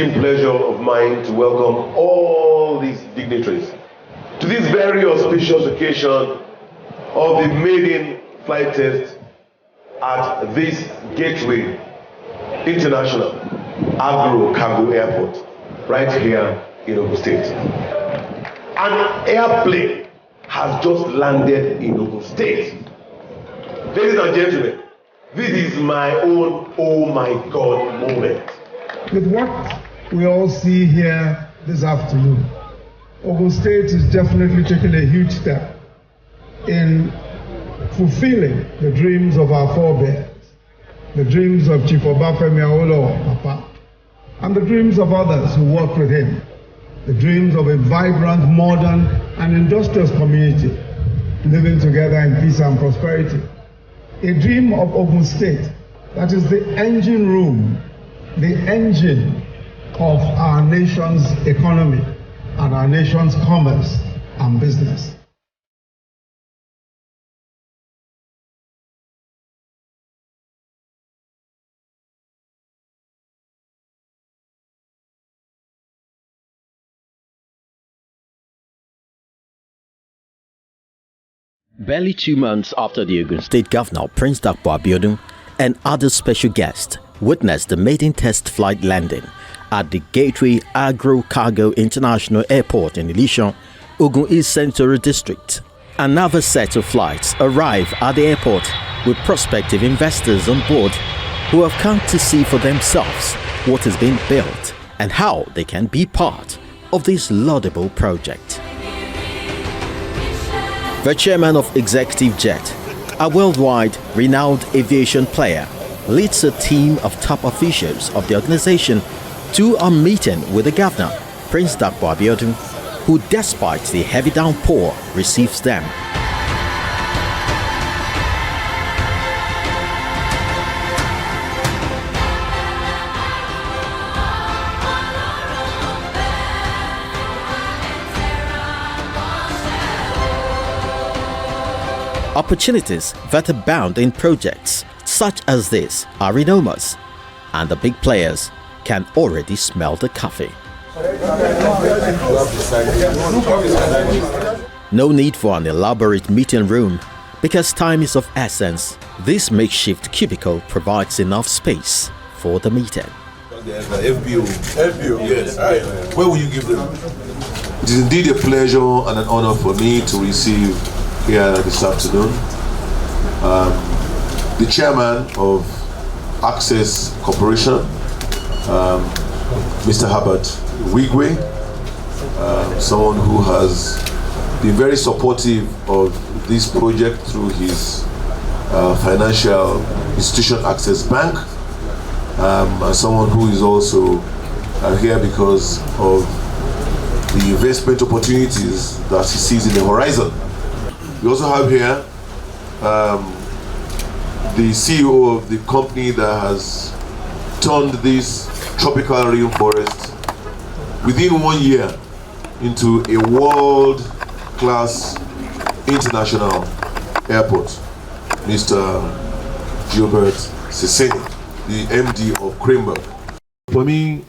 esteemed pleasure of mine to welcome all these dignitaries to this very auspicious occasion of the maiden flight test at this Gateway International Agro Cargo Airport right here in Ogun State. An airplane has just landed in Ogun State. Ladies and gentlemen, this is my own oh my God moment. With what we all see here this afternoon, Ogun State is definitely taking a huge step in fulfilling the dreams of our forebears, the dreams of Chief Obafemi Awolowo, Papa, and the dreams of others who work with him, the dreams of a vibrant, modern, and industrious community living together in peace and prosperity. A dream of Ogun State that is the engine room, the engine of our nation's economy and our nation's commerce and business. Barely 2 months after the Ogun State Governor Prince Dakpo Abiodun and other special guests witnessed the maiden test flight landing at the Gateway Agro Cargo International Airport in Ilishan, Ogun East Senatorial District, another set of flights arrive at the airport with prospective investors on board who have come to see for themselves what is being built and how they can be part of this laudable project. The chairman of Executive Jet, a worldwide renowned aviation player, leads a team of top officials of the organization to a meeting with the governor, Prince Dakpo Abiodun, who, despite the heavy downpour, receives them. Opportunities that abound in projects such as this are enormous, and the big players can already smell the coffee. No need for an elaborate meeting room because time is of essence. This makeshift cubicle provides enough space for the meeting. FBO, yes. Where will you give them? It is indeed a pleasure and an honor for me to receive here this afternoon the chairman of Access Corporation, Mr. Herbert Wigwe, someone who has been very supportive of this project through his financial institution Access Bank, and someone who is also here because of the investment opportunities that he sees in the horizon. We also have here the CEO of the company that has turned this tropical rainforest within 1 year into a world-class international airport, Mr. Gilbert Seseni, the MD of Cranberg. For me,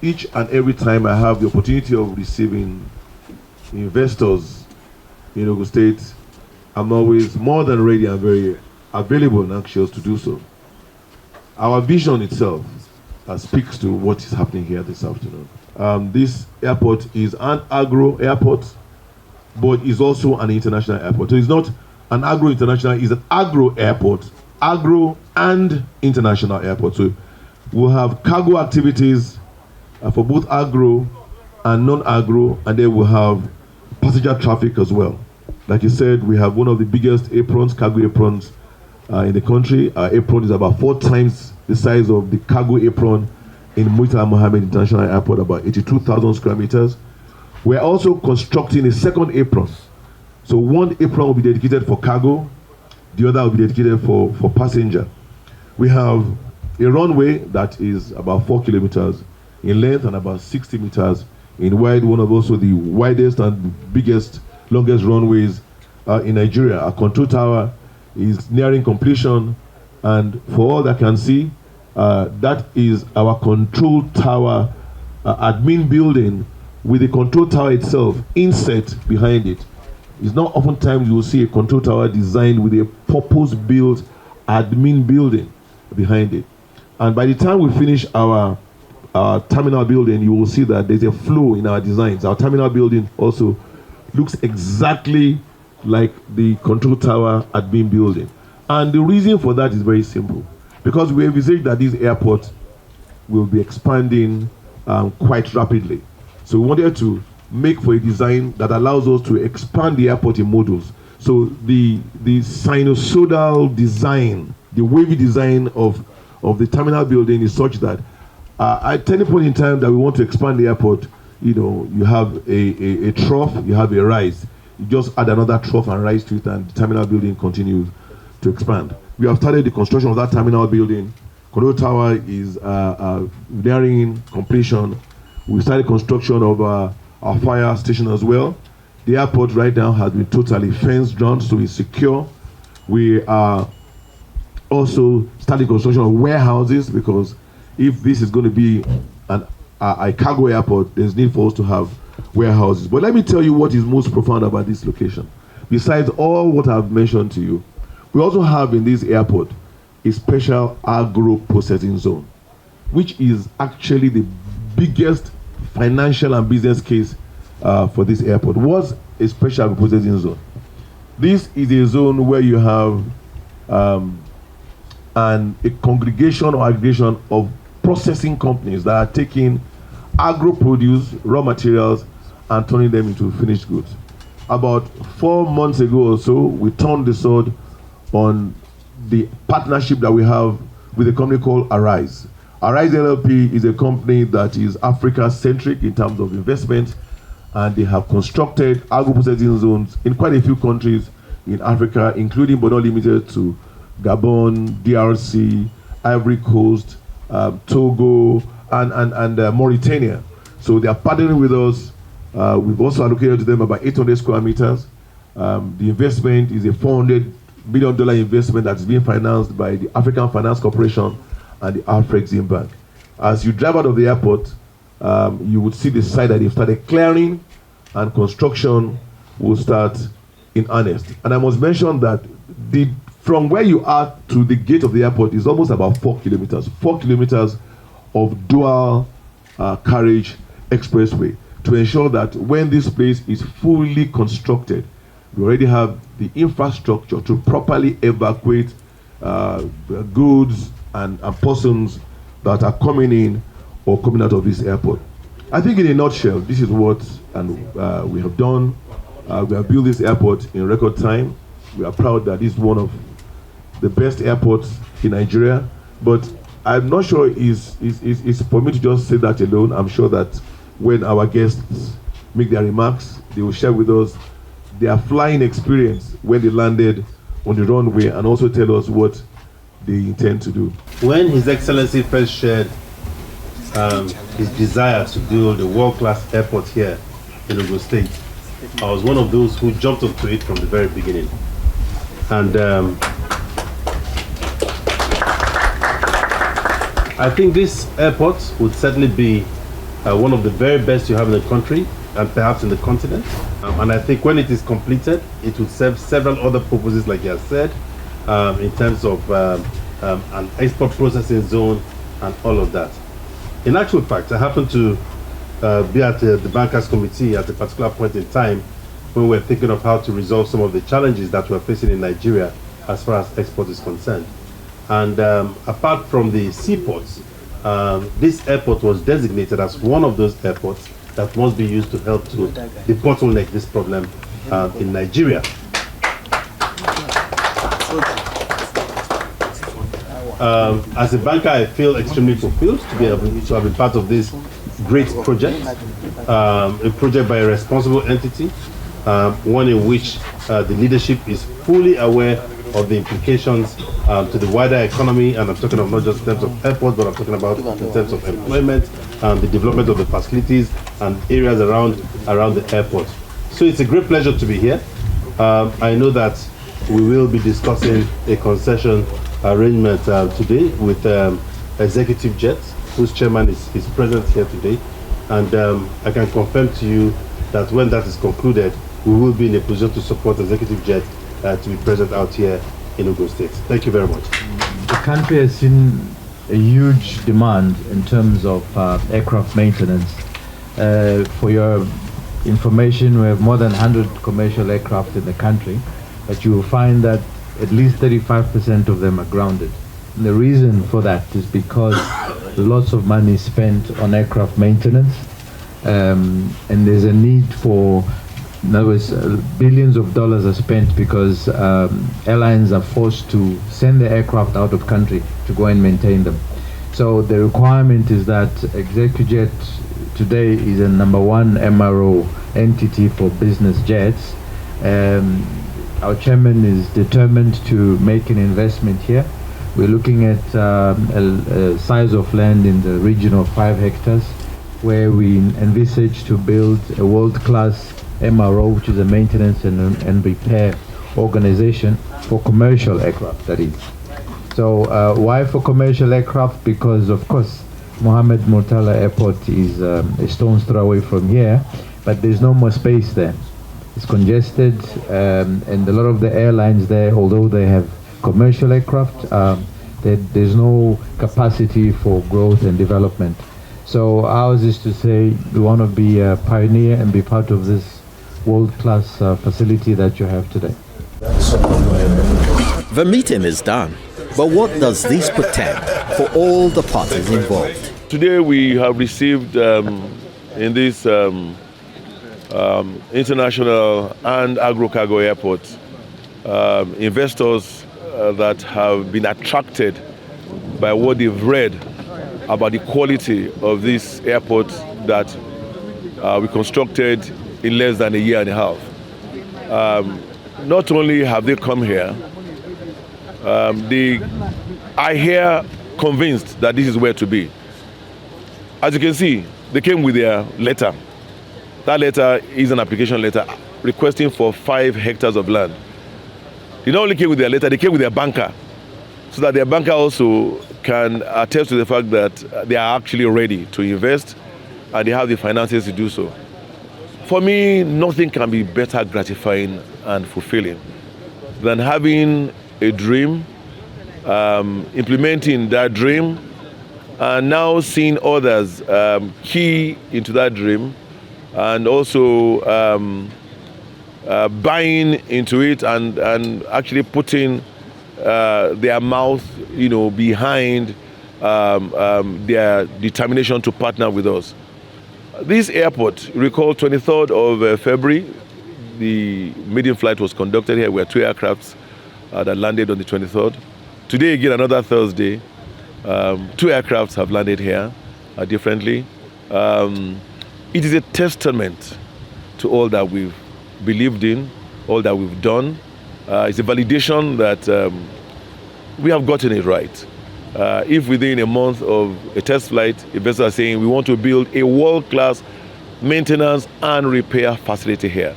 each and every time I have the opportunity of receiving investors in Ogun State, I'm always more than ready and very available and anxious to do so. Our vision itself speaks to what is happening here this afternoon. This airport is an agro airport, but is also an international airport. So it's not an agro international, it's an agro airport, agro and international airport. So we'll have cargo activities for both agro and non-agro, and then we'll have passenger traffic as well. Like you said, we have one of the biggest aprons, cargo aprons in the country. Our apron is about 4 times the size of the cargo apron in Murtala Mohammed International Airport, about 82,000 square meters. We're also constructing a second apron. So one apron will be dedicated for cargo, the other will be dedicated for passenger. We have a runway that is about 4 kilometers in length and about 60 meters in wide, one of also the widest and biggest, longest runways in Nigeria. Our control tower is nearing completion, and for all that can see, That is our control tower admin building with the control tower itself inset behind it. It's not oftentimes you will see a control tower designed with a purpose-built admin building behind it. And by the time we finish our terminal building, you will see that there's a flow in our designs. Our terminal building also looks exactly like the control tower admin building. And the reason for that is very simple. Because we envisage that this airport will be expanding quite rapidly. So we wanted to make for a design that allows us to expand the airport in modules. So the sinusoidal design, the wavy design of the terminal building is such that at any point in time that we want to expand the airport, you have a trough, you have a rise. You just add another trough and rise to it, and the terminal building continues to expand. We have started the construction of that terminal building. Control tower is nearing completion. We started construction of our fire station as well. The airport right now has been totally fenced down, so it's secure. We are also starting construction of warehouses, because if this is going to be a cargo airport, there's need for us to have warehouses. But let me tell you what is most profound about this location. Besides all what I've mentioned to you, we also have in this airport a special agro processing zone, which is actually the biggest financial and business case for this airport. What's a special agro processing zone? This is a zone where you have a congregation or aggregation of processing companies that are taking agro produce, raw materials, and turning them into finished goods. About 4 months ago or so, we turned the sword on the partnership that we have with a company called Arise. Arise LLP is a company that is Africa-centric in terms of investment, and they have constructed agro-processing zones in quite a few countries in Africa, including but not limited to Gabon, DRC, Ivory Coast, Togo, and Mauritania. So they are partnering with us. We've also allocated to them about 800 square meters. The investment is a $400 million investment that's being financed by the African Finance Corporation and the Afrexim Bank. As you drive out of the airport, you would see the site that they've started clearing, and construction will start in earnest. And I must mention that from where you are to the gate of the airport is almost about 4 kilometers. 4 kilometers of dual carriage expressway to ensure that when this place is fully constructed, we already have the infrastructure to properly evacuate goods and persons that are coming in or coming out of this airport. I think in a nutshell, this is what we have done. We have built this airport in record time. We are proud that this is one of the best airports in Nigeria, but I'm not sure it's for me to just say that alone. I'm sure that when our guests make their remarks, they will share with us their flying experience when they landed on the runway, and also tell us what they intend to do. When His Excellency first shared his desire to build a world-class airport here in Ogun State, I was one of those who jumped onto it from the very beginning. And I think this airport would certainly be one of the very best you have in the country, and perhaps in the continent. And I think when it is completed, it will serve several other purposes, like you have said, in terms of an export processing zone and all of that. In actual fact, I happened to be at the Bankers Committee at a particular point in time when we were thinking of how to resolve some of the challenges that we're facing in Nigeria as far as export is concerned. And apart from the seaports, this airport was designated as one of those airports that must be used to help to debottleneck this problem in Nigeria. As a banker, I feel extremely fulfilled to be able to have been part of this great project, a project by a responsible entity, one in which the leadership is fully aware of the implications to the wider economy, and I'm talking of not just in terms of airports, but I'm talking about in terms of employment and the development of the facilities and areas around the airport. So it's a great pleasure to be here. I know that we will be discussing a concession arrangement today with executive jet, whose chairman is present here today. And I can confirm to you that when that is concluded, we will be in a position to support executive jet to be present out here in Ogun State. Thank you very much. The country has seen a huge demand in terms of aircraft maintenance. For your information, we have more than 100 commercial aircraft in the country, but you will find that at least 35% of them are grounded. And the reason for that is because lots of money is spent on aircraft maintenance, and there's a need for, in other words, billions of dollars are spent because airlines are forced to send their aircraft out of country to go and maintain them. So the requirement is that ExecuJet today is a #1 MRO entity for business jets. Our chairman is determined to make an investment here. We're looking at a size of land in the region of 5 hectares, where we envisage to build a world-class MRO, which is a maintenance and repair organization for commercial aircraft, that is. So why for commercial aircraft? Because, of course, Mohammed Murtala Airport is a stone's throw away from here, but there's no more space there. It's congested, and a lot of the airlines there, although they have commercial aircraft, there's no capacity for growth and development. So ours is to say we want to be a pioneer and be part of this world-class facility that you have today. The meeting is done, but what does this portend for all the parties involved? Today we have received in this international and Agro cargo airport investors that have been attracted by what they've read about the quality of this airport that we constructed in less than a year and a half. Not only have they come here, they are here convinced that this is where to be. As you can see, they came with their letter. That letter is an application letter requesting for 5 hectares of land. They not only came with their letter, they came with their banker, so that their banker also can attest to the fact that they are actually ready to invest and they have the finances to do so. For me, nothing can be better gratifying and fulfilling than having a dream, implementing that dream, and now seeing others key into that dream, and also buying into it and actually putting their mouth, behind their determination to partner with us. This airport, recall 23rd of February, the maiden flight was conducted here. We had 2 aircrafts that landed on the 23rd. Today, again, another Thursday, 2 aircrafts have landed here differently. It is a testament to all that we've believed in, all that we've done. It's a validation that we have gotten it right. If within a month of a test flight, investors are saying we want to build a world-class maintenance and repair facility here,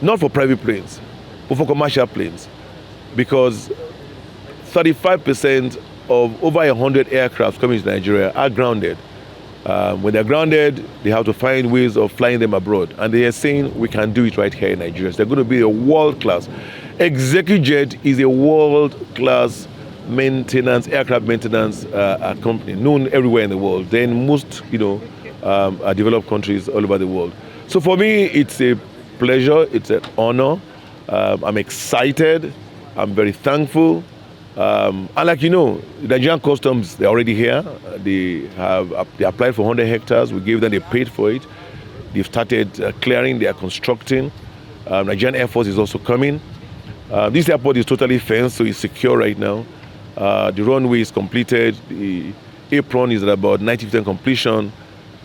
not for private planes, but for commercial planes, because 35% of over 100 aircraft coming to Nigeria are grounded. When they're grounded, they have to find ways of flying them abroad. And they are saying we can do it right here in Nigeria. So they're going to be a world-class. ExecuJet is a world-class aircraft maintenance company, known everywhere in the world. They're in most, developed countries all over the world. So for me, it's a pleasure, it's an honor. I'm excited, I'm very thankful. And like the Nigerian Customs, they're already here. They applied for 100 hectares. We gave them, they paid for it. They've started clearing, they are constructing. Nigerian Air Force is also coming. This airport is totally fenced, so it's secure right now. The runway is completed. The apron is at about 90% completion.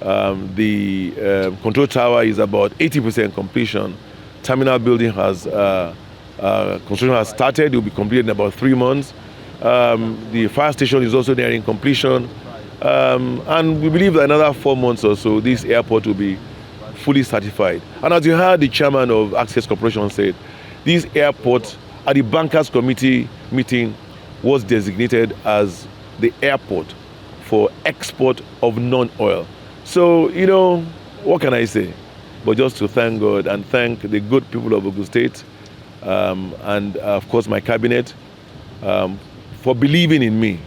The control tower is about 80% completion. Terminal building construction has started. It will be completed in about 3 months. The fire station is also nearing completion. And we believe that another 4 months or so, this airport will be fully certified. And as you heard the chairman of Access Corporation said, this airport at the Bankers Committee meeting was designated as the airport for export of non-oil. So, what can I say? But just to thank God and thank the good people of Ogun State and, of course, my cabinet for believing in me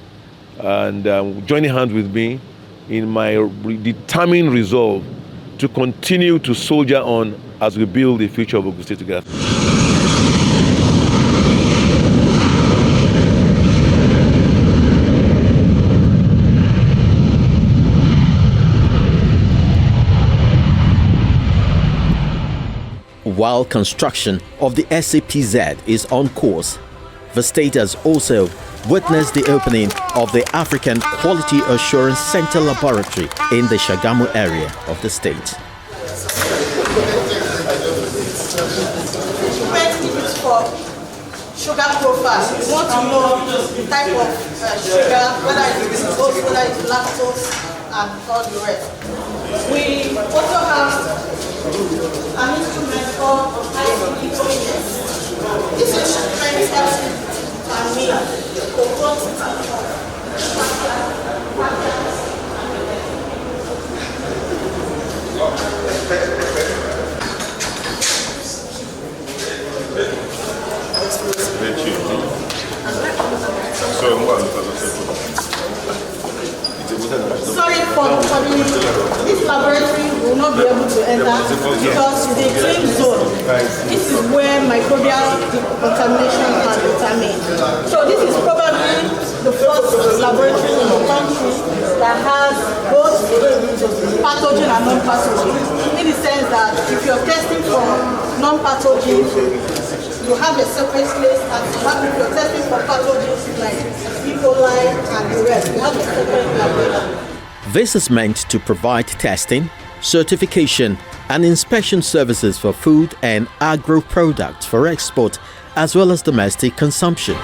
and joining hands with me in my determined resolve to continue to soldier on as we build the future of Ogun State together. While construction of the SAPZ is on course, the state has also witnessed the opening of the African Quality Assurance Center Laboratory in the Shagamu area of the state. For sugar profile, we want to know the type of sugar, whether it's glucose, whether it's lactose, and all the rest. We also have an instrument called ICP Index. This instrument helps to determine the quantity Sorry for this laboratory will not be able to enter because it's a clean zone. This is where microbial contamination are determined. So this is probably the first laboratory in the country that has both pathogen and non-pathogen. In the sense that if you're testing for non-pathogen, you have a separate place, and if you're testing for pathogens like E. coli and the rest, you have a separate laboratory. This is meant to provide testing, certification and inspection services for food and agro products for export as well as domestic consumption.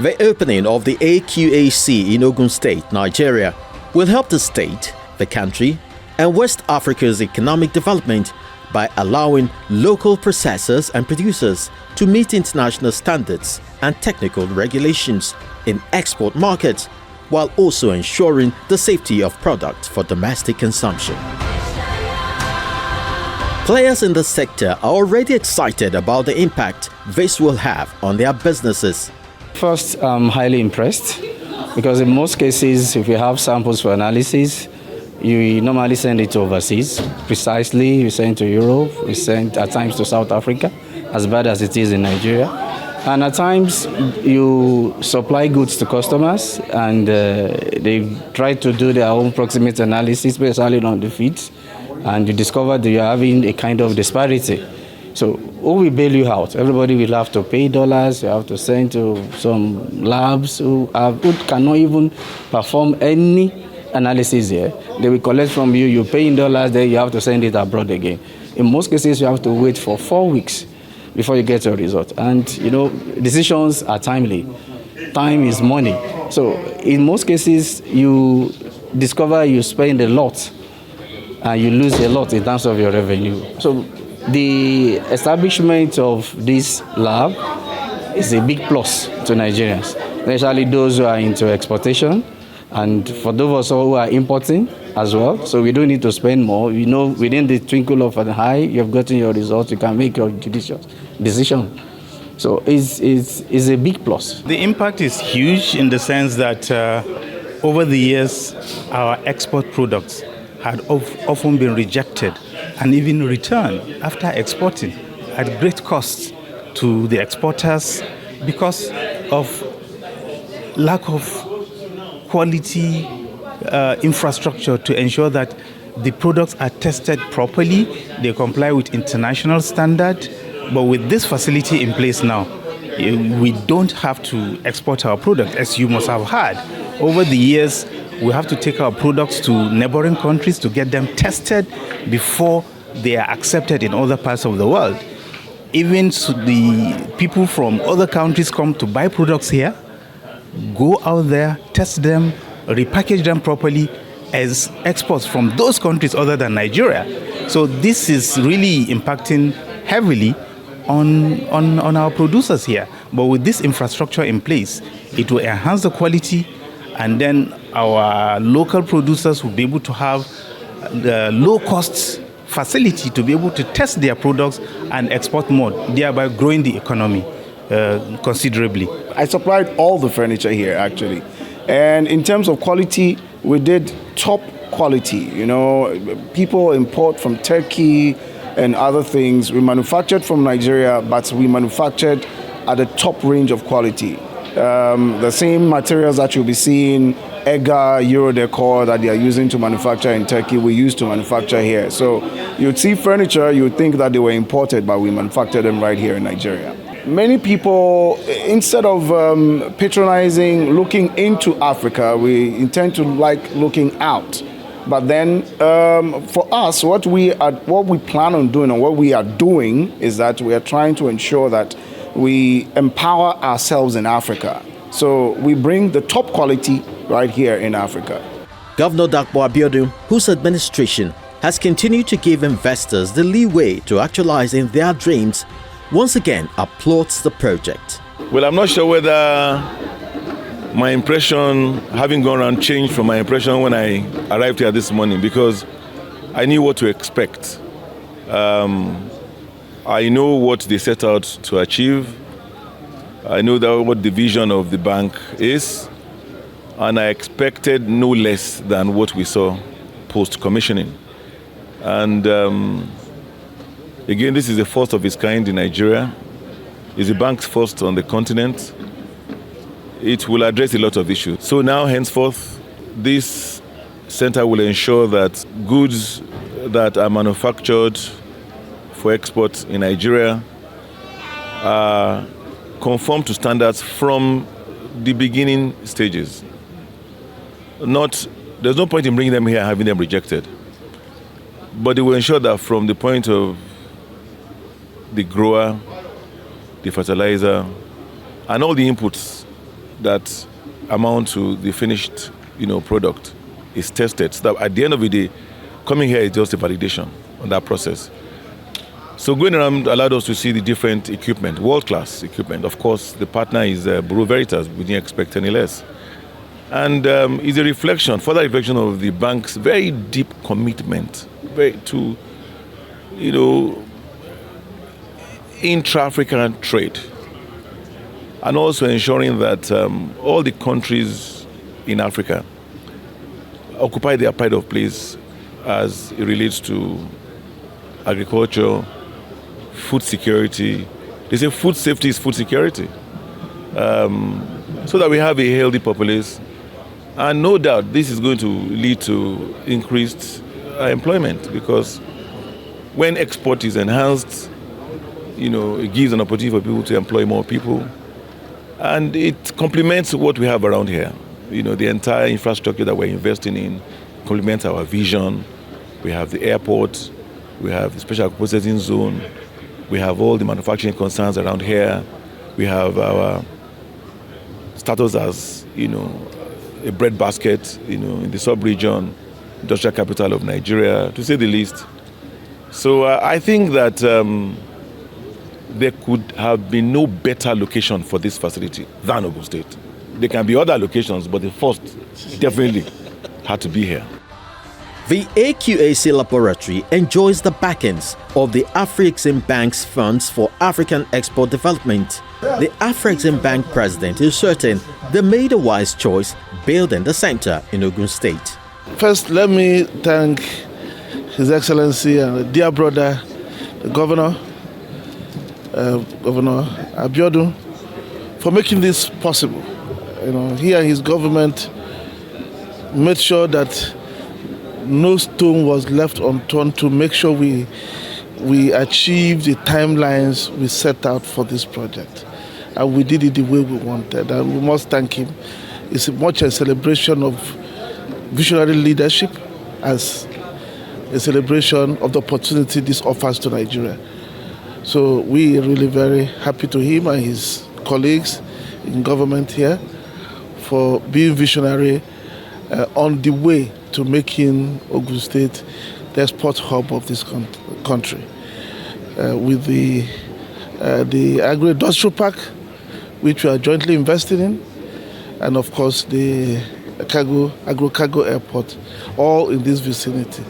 The opening of the AQAC in Ogun State, Nigeria, will help the state, the country, and West Africa's economic development by allowing local processors and producers to meet international standards and technical regulations in export markets, while also ensuring the safety of products for domestic consumption. Players in the sector are already excited about the impact this will have on their businesses. First, I'm highly impressed because in most cases, if you have samples for analysis, you normally send it to overseas. Precisely, you send to Europe, we send at times to South Africa, as bad as it is in Nigeria. And at times, you supply goods to customers and they try to do their own proximate analysis, especially on the feeds, and you discover that you're having a kind of disparity. So who will bail you out? Everybody will have to pay dollars, you have to send to some labs who cannot even perform any analysis here. They will collect from you, you pay in dollars, then you have to send it abroad again. In most cases, you have to wait for 4 weeks before you get your result. And decisions are timely. Time is money. So in most cases, you discover you spend a lot and you lose a lot in terms of your revenue. So the establishment of this lab is a big plus to Nigerians, especially those who are into exportation and for those of us who are importing as well. So we don't need to spend more. Within the twinkle of an eye, you've gotten your results, you can make your judicious decision. So it's a big plus. The impact is huge in the sense that over the years, our export products had often been rejected and even returned after exporting at great cost to the exporters because of lack of quality infrastructure to ensure that the products are tested properly, they comply with international standard. But with this facility in place now, we don't have to export our product, as you must have heard. Over the years, we have to take our products to neighboring countries to get them tested before they are accepted in other parts of the world. Even so the people from other countries come to buy products here, go out there, test them, repackage them properly as exports from those countries other than Nigeria. So this is really impacting heavily on our producers here. But with this infrastructure in place, it will enhance the quality and then our local producers will be able to have the low-cost facility to be able to test their products and export more, thereby growing the economy considerably. I supplied all the furniture here, actually. And in terms of quality, we did top quality. You know, people import from Turkey and other things. We manufactured from Nigeria, but we manufactured at the top range of quality. The same materials that you'll be seeing, Agro, Eurodecor, that they are using to manufacture in Turkey, we used to manufacture here. So you'd see furniture, you would think that they were imported, but we manufactured them right here in Nigeria. Many people, instead of patronizing, looking into Africa, we intend to like looking out. But then, for us, what we plan on doing and what we are doing is that we are trying to ensure that we empower ourselves in Africa. So we bring the top quality right here in Africa. Governor Dakpo Abiodun, whose administration has continued to give investors the leeway to actualizing their dreams, once again applauds the project. Well, I'm not sure whether my impression, having gone around, changed from my impression when I arrived here this morning, because I knew what to expect. I know what they set out to achieve. I know that what the vision of the bank is, and I expected no less than what we saw post-commissioning. And again, this is the first of its kind in Nigeria. It's the bank's first on the continent. It will address a lot of issues. So now, henceforth, this center will ensure that goods that are manufactured for export in Nigeria are conform to standards from the beginning stages. There's no point in bringing them here and having them rejected. But it will ensure that from the point of the grower, the fertilizer, and all the inputs that amount to the finished, product is tested. So that at the end of the day, coming here is just a validation on that process. So going around allowed us to see the different equipment, world-class equipment. Of course, the partner is Bureau Veritas. We didn't expect any less. And it's a further reflection of the bank's very deep commitment to, intra-African trade. And also ensuring that all the countries in Africa occupy their pride of place as it relates to agriculture, food security. They say food safety is food security. So that we have a healthy populace. And no doubt this is going to lead to increased employment, because when export is enhanced, it gives an opportunity for people to employ more people. And it complements what we have around here. The entire infrastructure that we're investing in complements our vision. We have the airport, we have the special processing zone, we have all the manufacturing concerns around here. We have our status as, a breadbasket, in the sub-region, industrial capital of Nigeria, to say the least. So I think that there could have been no better location for this facility than Ogun State. There can be other locations, but the first definitely had to be here. The AQAC laboratory enjoys the backings of the Afrexim Bank's Funds for African Export Development. The Afrexim Bank president is certain they made a wise choice building the center in Ogun State. First, let me thank His Excellency and dear brother, the Governor Abiodun, for making this possible. He and his government made sure that no stone was left unturned to make sure we achieved the timelines we set out for this project. And we did it the way we wanted. And we must thank him. It's much a celebration of visionary leadership as a celebration of the opportunity this offers to Nigeria. So we are really very happy to him and his colleagues in government here for being visionary on the way to making Ogun State the export hub of this country. With the Agro Industrial Park, which we are jointly investing in, and of course the Agro cargo airport, all in this vicinity.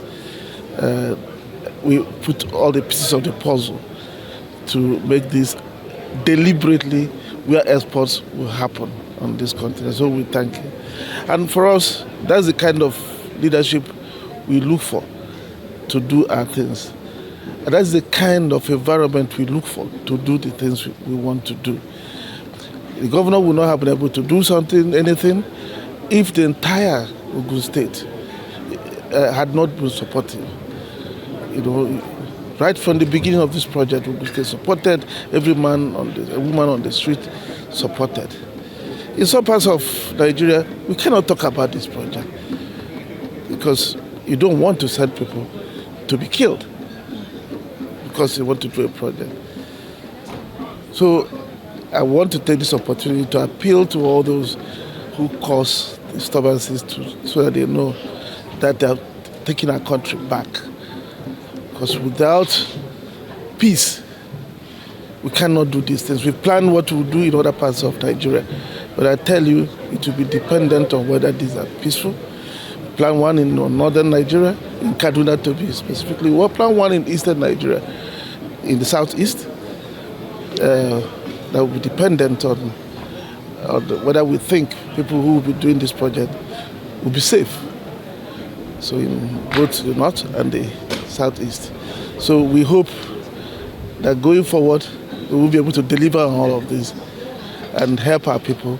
We put all the pieces of the puzzle to make this deliberately where exports will happen on this continent. So we thank you. And for us, that's the kind of leadership we look for to do our things. And that's the kind of environment we look for to do the things we want to do. The governor will not have been able to do anything, if the entire Ogun State had not been supportive. Right from the beginning of this project, Ogun State supported, every woman on the street supported. In some parts of Nigeria, we cannot talk about this project because you don't want to send people to be killed because they want to do a project. So I want to take this opportunity to appeal to all those who cause disturbances so that they know that they are taking our country back. Because without peace, we cannot do these things. We plan what we'll do in other parts of Nigeria, but I tell you, it will be dependent on whether these are peaceful. Plan one in northern Nigeria, in Kaduna to be specifically, or plan one in eastern Nigeria, in the southeast. That will be dependent on whether we think people who will be doing this project will be safe. So in both the north and the southeast. So we hope that going forward, we will be able to deliver on all of this and help our people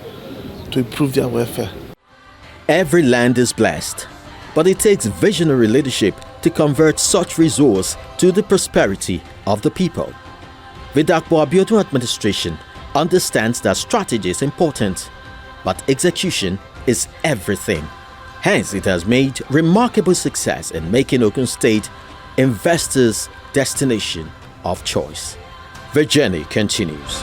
to improve their welfare. Every land is blessed, but it takes visionary leadership to convert such resource to the prosperity of the people. The Dakpo Abiodun administration understands that strategy is important, but execution is everything. Hence, it has made remarkable success in making Ogun State investors' destination of choice. The journey continues.